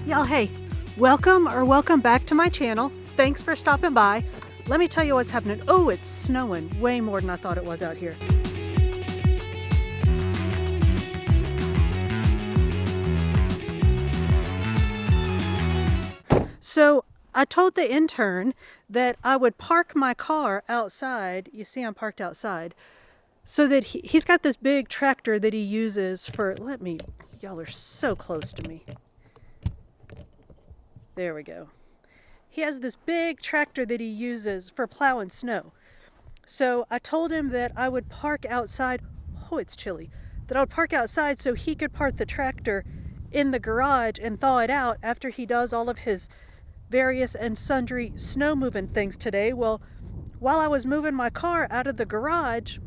Y'all, hey, welcome back to my channel. Thanks for stopping by. Let me tell you what's happening. Oh, it's snowing way more than I thought it was out here. So I told the intern that I would park my car outside. You see I'm parked outside. So that he's got this big tractor that he uses for, y'all are so close to me. There we go. He has this big tractor that he uses for plowing snow. So I told him that I would park outside. Oh, it's chilly. That I would park outside so he could park the tractor in the garage and thaw it out after he does all of his various and sundry snow moving things today. Well, while I was moving my car out of the garage,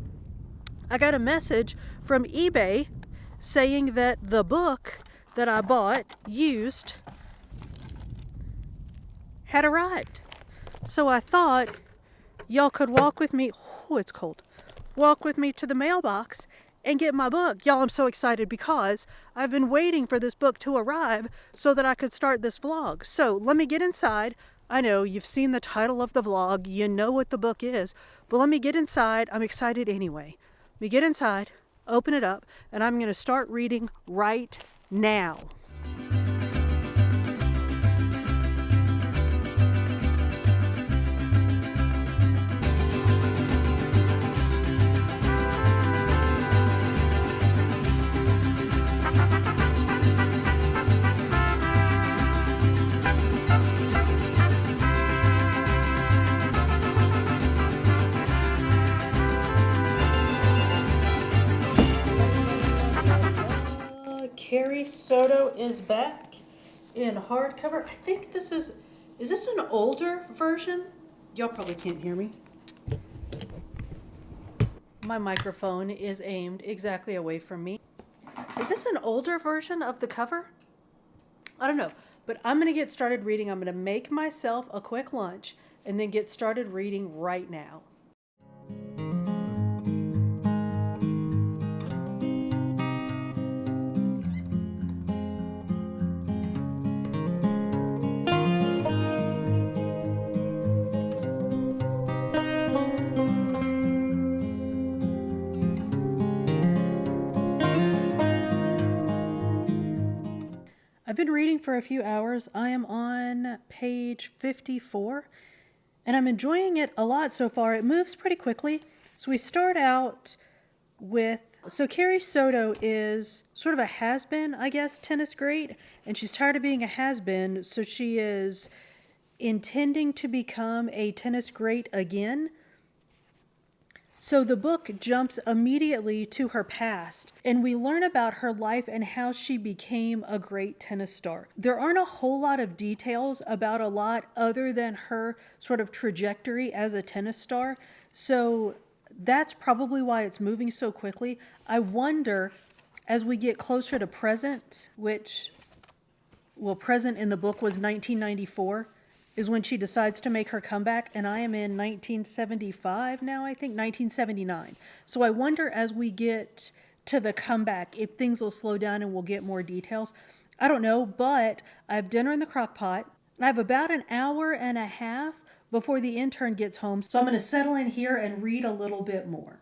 I got a message from eBay saying that the book that I bought used had arrived. So I thought y'all could walk with me. Oh, it's cold. Walk with me to the mailbox and get my book. Y'all, I'm so excited because I've been waiting for this book to arrive so that I could start this vlog. So let me get inside. I know you've seen the title of the vlog. You know what the book is. But let me get inside. I'm excited anyway. Let me get inside, open it up, and I'm going to start reading right now. Carrie Soto Is Back in hardcover. I think is this an older version? Y'all probably can't hear me. My microphone is aimed exactly away from me. Is this an older version of the cover? I don't know, but I'm gonna get started reading. I'm gonna make myself a quick lunch and then get started reading right now. I've been reading for a few hours. I am on page 54 and I'm enjoying it a lot so far. It moves pretty quickly. So we start out with, Carrie Soto is sort of a has-been, I guess, tennis great, and she's tired of being a has-been, so she is intending to become a tennis great again. So the book jumps immediately to her past, and we learn about her life and how she became a great tennis star. There aren't a whole lot of details about a lot other than her sort of trajectory as a tennis star. So that's probably why it's moving so quickly. I wonder, as we get closer to present, present in the book was 1994, is when she decides to make her comeback, and I am in 1975 now, I think, 1979. So I wonder as we get to the comeback if things will slow down and we'll get more details. I don't know, but I have dinner in the crock pot, and I have about an hour and a half before the intern gets home, so I'm going to settle in here and read a little bit more.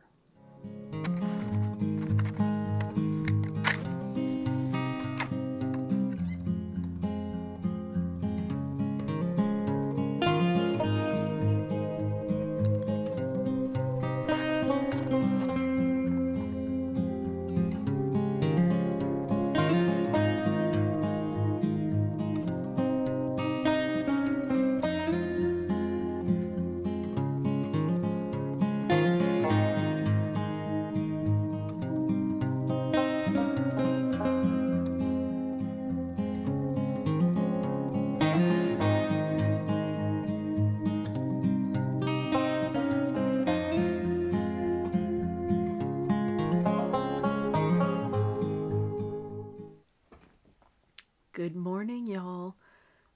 Good morning, y'all.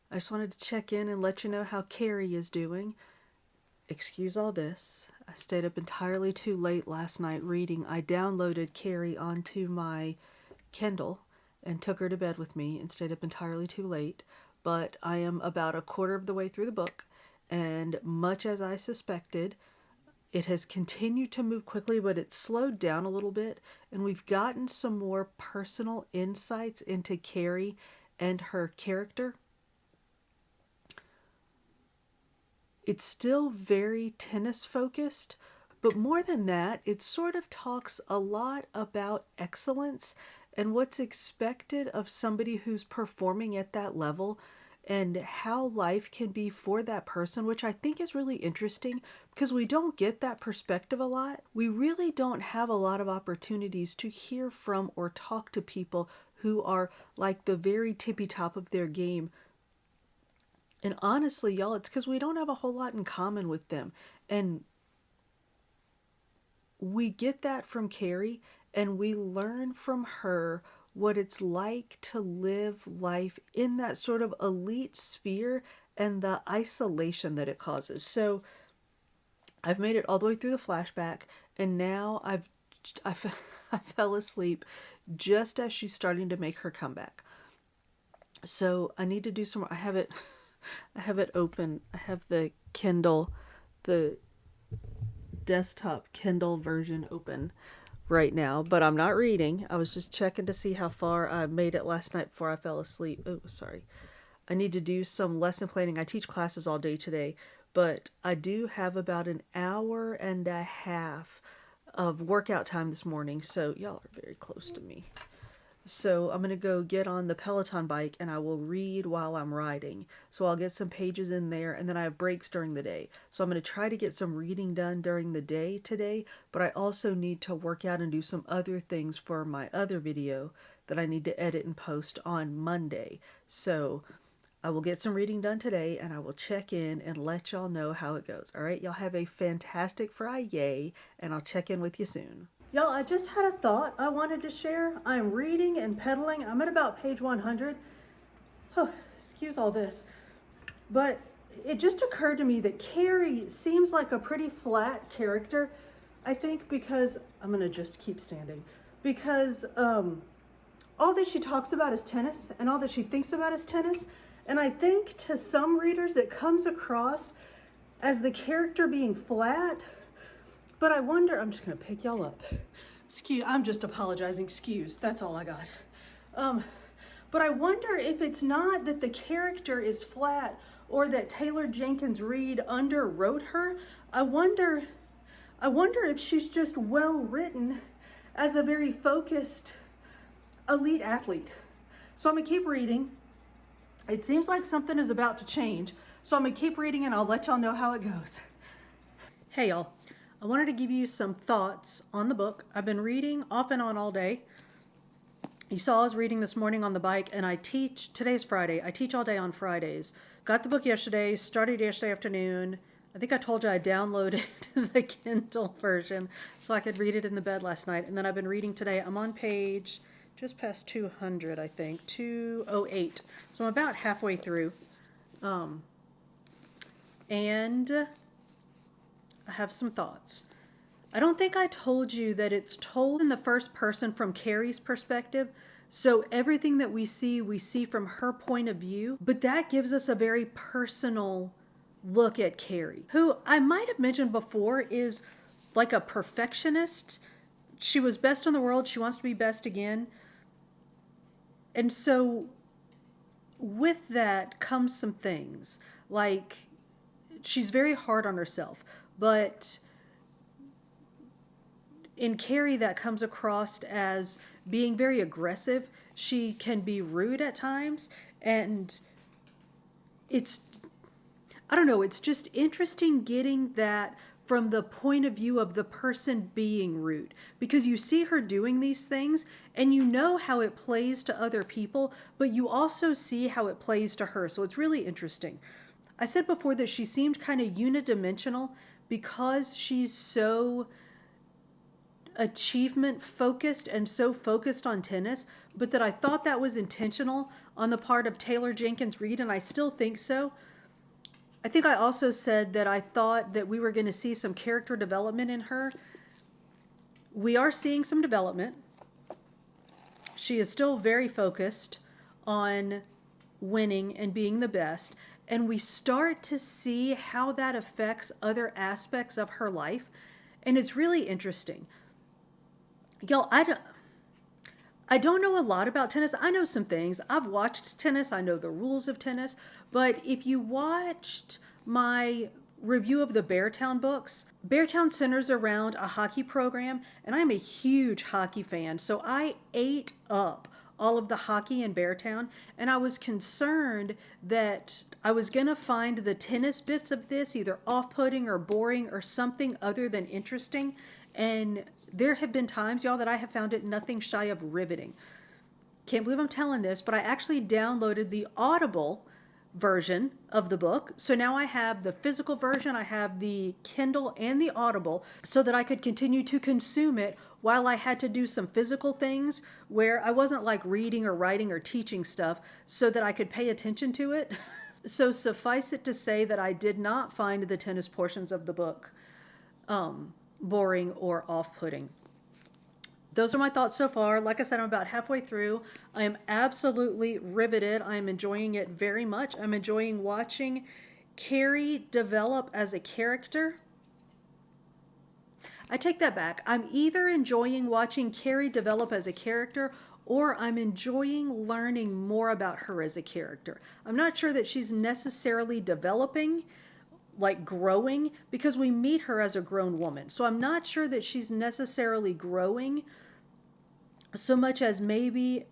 I just wanted to check in and let you know how Carrie is doing. Excuse all this. I stayed up entirely too late last night reading. I downloaded Carrie onto my Kindle, and took her to bed with me and stayed up entirely too late. But I am about a quarter of the way through the book, and much as I suspected, it has continued to move quickly, but it's slowed down a little bit, and we've gotten some more personal insights into Carrie and her character. It's still very tennis focused, but more than that, it sort of talks a lot about excellence and what's expected of somebody who's performing at that level and how life can be for that person, which I think is really interesting because we don't get that perspective a lot. We really don't have a lot of opportunities to hear from or talk to people who are like the very tippy top of their game. And honestly, y'all, it's because we don't have a whole lot in common with them. And we get that from Carrie, and we learn from her what it's like to live life in that sort of elite sphere and the isolation that it causes. So I've made it all the way through the flashback, and now I fell asleep just as she's starting to make her comeback. So I need to do some more. I have it open. I have the Kindle, the desktop Kindle version open right now, but I'm not reading. I was just checking to see how far I made it last night before I fell asleep. Oh, sorry. I need to do some lesson planning. I teach classes all day today, but I do have about an hour and a half of workout time this morning, so y'all are very close to me. So I'm going to go get on the Peloton bike and I will read while I'm riding. So I'll get some pages in there, and then I have breaks during the day. So I'm going to try to get some reading done during the day today, but I also need to work out and do some other things for my other video that I need to edit and post on Monday. So I will get some reading done today, and I will check in and let y'all know how it goes. All right, y'all have a fantastic Friday, and I'll check in with you soon. Y'all, I just had a thought I wanted to share. I'm reading and pedaling. I'm at about page 100. Oh, excuse all this. But it just occurred to me that Carrie seems like a pretty flat character, I think, because I'm going to just keep standing. Because all that she talks about is tennis, and all that she thinks about is tennis. And I think to some readers it comes across as the character being flat. But I wonder, I'm just going to pick y'all up. Excuse, I'm just apologizing. Excuse, that's all I got. But I wonder if it's not that the character is flat or that Taylor Jenkins Reid underwrote her. I wonder if she's just well written as a very focused elite athlete. So I'm going to keep reading. It seems like something is about to change. So I'm going to keep reading and I'll let y'all know how it goes. Hey y'all. I wanted to give you some thoughts on the book. I've been reading off and on all day. You saw I was reading this morning on the bike, and I teach, today's Friday, I teach all day on Fridays. Got the book yesterday, started yesterday afternoon. I think I told you I downloaded the Kindle version so I could read it in the bed last night. And then I've been reading today. I'm on page just past 200, I think, 208. So I'm about halfway through. And I have some thoughts. I don't think I told you that it's told in the first person from Carrie's perspective. So everything that we see from her point of view. But that gives us a very personal look at Carrie, who I might have mentioned before is like a perfectionist. She was best in the world. She wants to be best again. And so with that comes some things like she's very hard on herself. But in Carrie, that comes across as being very aggressive. She can be rude at times, and it's just interesting getting that from the point of view of the person being rude, because you see her doing these things and you know how it plays to other people, but you also see how it plays to her. So it's really interesting. I said before that she seemed kind of unidimensional because she's so achievement focused and so focused on tennis, but that I thought that was intentional on the part of Taylor Jenkins Reid, and I still think so. I think I also said that I thought that we were going to see some character development in her. We are seeing some development. she is still very focused on winning and being the best. And we start to see how that affects other aspects of her life. And it's really interesting. Y'all, I don't know a lot about tennis. I know some things. I've watched tennis. I know the rules of tennis. But if you watched my review of the Beartown books, Beartown centers around a hockey program, and I'm a huge hockey fan. So I ate up all of the hockey in Beartown, and I was concerned that I was going to find the tennis bits of this either off-putting or boring or something other than interesting. And there have been times, y'all, that I have found it nothing shy of riveting. Can't believe I'm telling this, but I actually downloaded the Audible version of the book. So now I have the physical version, I have the Kindle and the Audible, so that I could continue to consume it while I had to do some physical things where I wasn't like reading or writing or teaching stuff, so that I could pay attention to it. So suffice it to say that I did not find the tennis portions of the book boring or off-putting. Those are my thoughts so far. Like I said, I'm about halfway through. I am absolutely riveted. I am enjoying it very much. I'm enjoying watching Carrie develop as a character. I take that back. I'm either enjoying watching Carrie develop as a character, or I'm enjoying learning more about her as a character. I'm not sure that she's necessarily developing, like growing, because we meet her as a grown woman. So I'm not sure that she's necessarily growing so much as maybe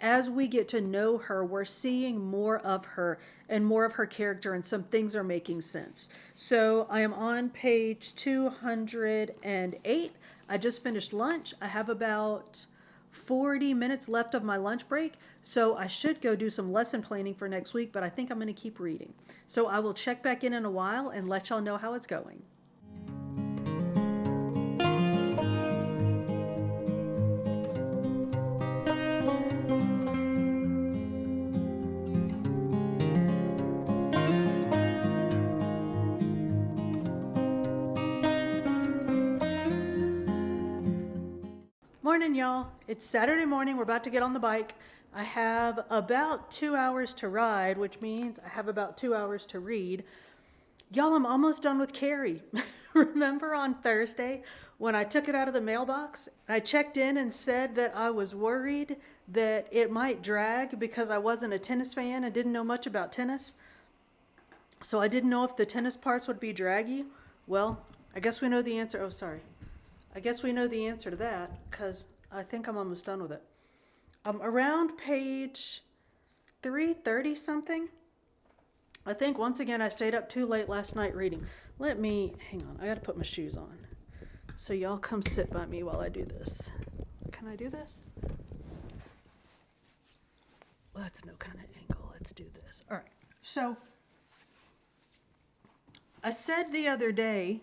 as we get to know her, we're seeing more of her and more of her character, and some things are making sense. So I am on page 208. I just finished lunch. I have about 40 minutes left of my lunch break, so I should go do some lesson planning for next week, but I think I'm going to keep reading. So I will check back in a while and let y'all know how it's going. Morning, y'all. It's Saturday morning. We're about to get on the bike. I have about 2 hours to ride, which means I have about 2 hours to read. Y'all, I'm almost done with Carrie. Remember on Thursday when I took it out of the mailbox? I checked in and said that I was worried that it might drag because I wasn't a tennis fan and didn't know much about tennis. So I didn't know if the tennis parts would be draggy. Well, I guess we know the answer. Oh, sorry. I guess we know the answer to that, because I think I'm almost done with it. Around page 330 something. I think once again I stayed up too late last night reading. Hang on, I gotta put my shoes on. So y'all come sit by me while I do this. Can I do this? Well, that's no kind of angle. Let's do this. All right. So I said the other day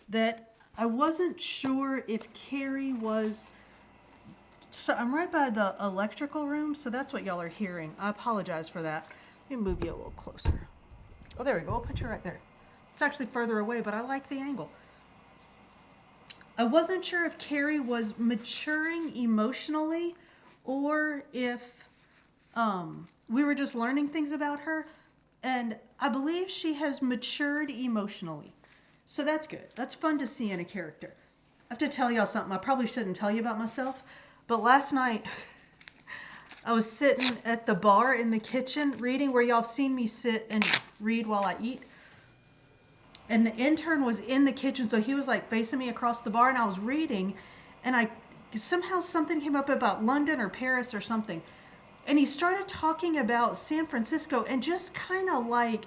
that I wasn't sure if Carrie was, so I'm right by the electrical room, so that's what y'all are hearing. I apologize for that. Let me move you a little closer. Oh, there we go. I'll put you right there. It's actually further away, but I like the angle. I wasn't sure if Carrie was maturing emotionally or if we were just learning things about her. And I believe she has matured emotionally. So that's good. That's fun to see in a character. I have to tell y'all something I probably shouldn't tell you about myself, but last night I was sitting at the bar in the kitchen reading, where y'all have seen me sit and read while I eat. And the intern was in the kitchen, so he was like facing me across the bar, and I was reading, and somehow something came up about London or Paris or something. And he started talking about San Francisco and just kind of like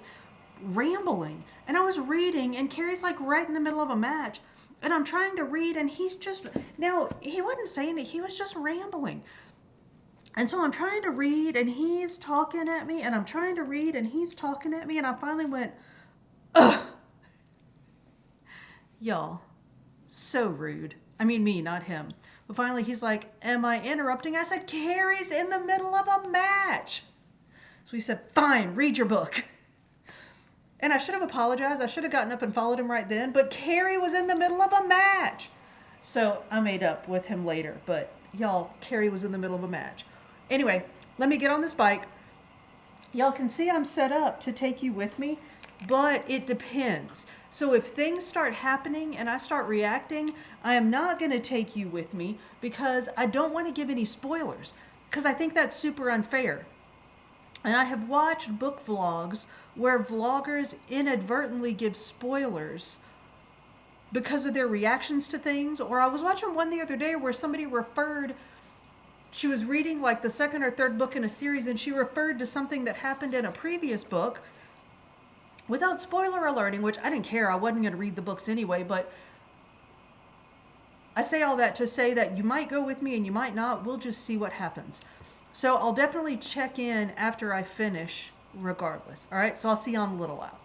rambling. And I was reading, and Carrie's like right in the middle of a match, and I'm trying to read, and he wasn't saying it, he was just rambling. And so I'm trying to read, and he's talking at me, and I'm trying to read, and he's talking at me, and I finally went, ugh. Y'all, so rude. I mean me, not him. But finally he's like, am I interrupting? I said, Carrie's in the middle of a match. So he said, fine, read your book. And I should have apologized. I should have gotten up and followed him right then. But Carrie was in the middle of a match. So I made up with him later. But Y'all, Carrie was in the middle of a match. Anyway, let me get on this bike. Y'all can see I'm set up to take you with me, but it depends. So if things start happening and I start reacting, I am not going to take you with me because I don't want to give any spoilers, because I think that's super unfair. And I have watched book vlogs where vloggers inadvertently give spoilers because of their reactions to things. Or I was watching one the other day where somebody referred, she was reading like the second or third book in a series, and she referred to something that happened in a previous book without spoiler alerting, which I didn't care. I wasn't going to read the books anyway, but I say all that to say that you might go with me and you might not. We'll just see what happens. So I'll definitely check in after I finish regardless. All right, so I'll see you in a little while.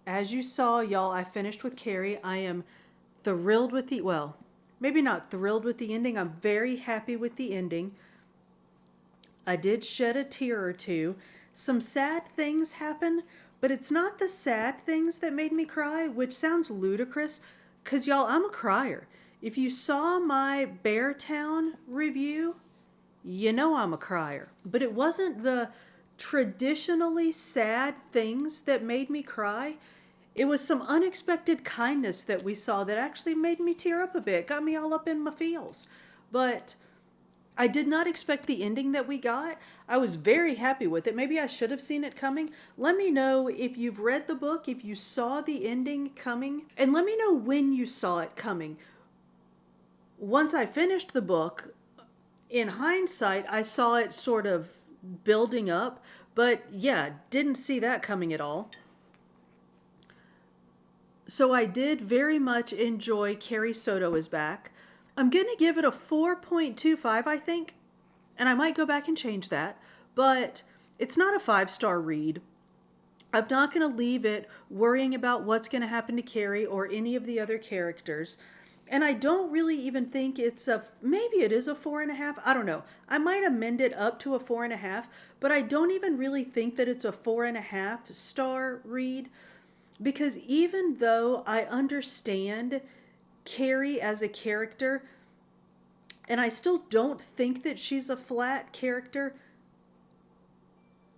As you saw, y'all, I finished with Carrie. I am thrilled with the, well, maybe not thrilled with the ending. I'm very happy with the ending. I did shed a tear or two. Some sad things happen, but it's not the sad things that made me cry, which sounds ludicrous, because y'all, I'm a crier. If you saw my Beartown review, you know I'm a crier. But it wasn't the traditionally sad things that made me cry. It was some unexpected kindness that we saw that actually made me tear up a bit, got me all up in my feels. But I did not expect the ending that we got. I was very happy with it. Maybe I should have seen it coming. Let me know if you've read the book, if you saw the ending coming, and let me know when you saw it coming. Once I finished the book, in hindsight, I saw it sort of building up, but yeah, didn't see that coming at all. So I did very much enjoy Carrie Soto Is Back. I'm going to give it a 4.25, I think, and I might go back and change that, but it's not a 5-star read. I'm not going to leave it worrying about what's going to happen to Carrie or any of the other characters. And I don't really even think it's maybe it is a 4.5. I don't know. I might amend it up to a 4.5, but I don't even really think that it's a 4.5-star read. Because even though I understand Carrie as a character, and I still don't think that she's a flat character.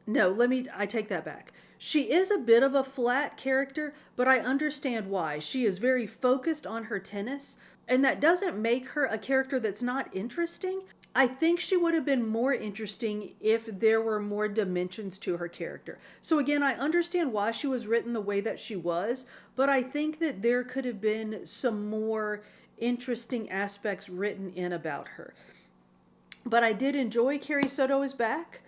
No, I take that back. She is a bit of a flat character, but I understand why. She is very focused on her tennis, and that doesn't make her a character that's not interesting. I think she would have been more interesting if there were more dimensions to her character. So again, I understand why she was written the way that she was, but I think that there could have been some more interesting aspects written in about her. But I did enjoy Carrie Soto Is Back.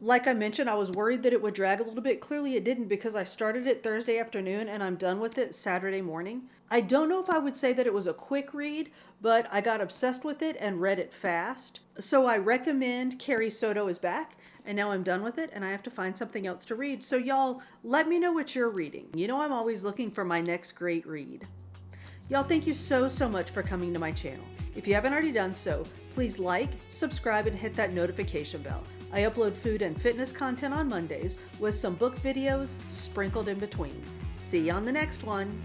Like I mentioned, I was worried that it would drag a little bit. Clearly it didn't, because I started it Thursday afternoon and I'm done with it Saturday morning. I don't know if I would say that it was a quick read, but I got obsessed with it and read it fast. So I recommend Carrie Soto Is Back, and now I'm done with it and I have to find something else to read. So y'all, let me know what you're reading. You know I'm always looking for my next great read. Y'all, thank you so much for coming to my channel. If you haven't already done so, please like, subscribe, and hit that notification bell. I upload food and fitness content on Mondays with some book videos sprinkled in between. See you on the next one.